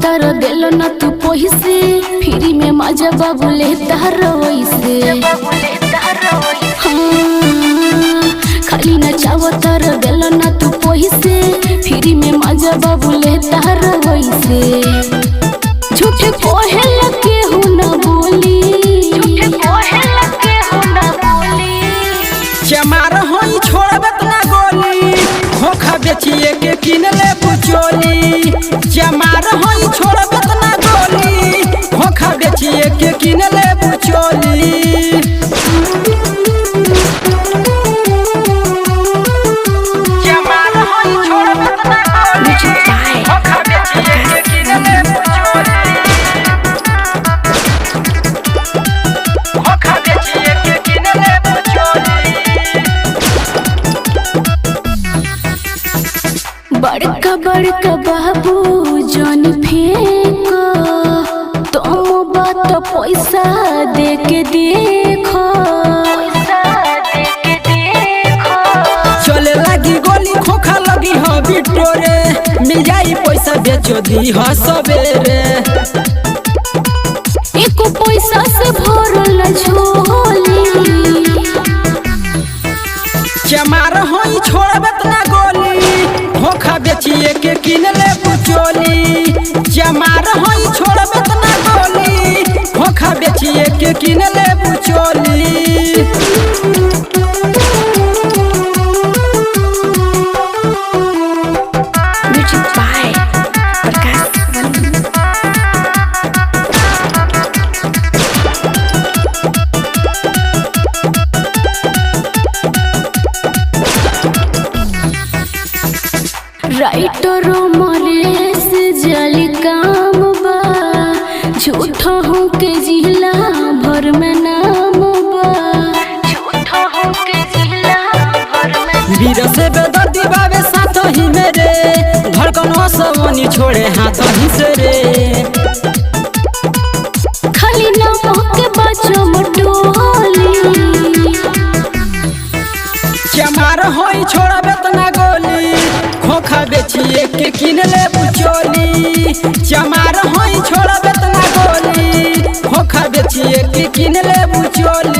चावतार दिल न तू पैसे फ्री में मजा बाबू लेता वैसे खाली न चावतार दिल न तू पैसे फ्री में मजा बाबू लेता वैसे झूठे कोहेल के हो न बोली चमार होई छोड़बत ना गोली खोखा बेचिए के किन ले बुचोली चमार होई छोड़बत ना गोली खोखा बेचिए के किन ले बुचोली चमार होई छोड़बत ना गोली खोखा बेचिए के किन ले बुचोली खोखा बेचिए के किन ले बुचोली बड़का बड़का बाबू जन फेंको तुम बात पैसा दे के देखो चले लगी गोली खोखा लगी हो बिटोरे मिल जाई पैसा बेचो दी हो सबेरे एको पैसा से भरल झोली चमार होई छोड़बत ना गोली खोखा बेचिए के किन ले बुचोली चमार होई छोड़बत ना गोली खोखा बेचिए के किन ले बुचोली राइटर मरेश जली काम बा झूठा हो के जिला भर में नाम बा झूठा हो के जिला भर में वीर से बेदर्दी बाबे साथ ही मेरे धड़कन सबनी छोड़े हाथ ही से रे खाली नाम के बच्चों मटोली चमार होई छोड़बत ना गोली खोखा बेचिए के किन ले बुचोली चमार होई छोड़बत ना गोली खोखा बेचिए के किन ले बुचोली।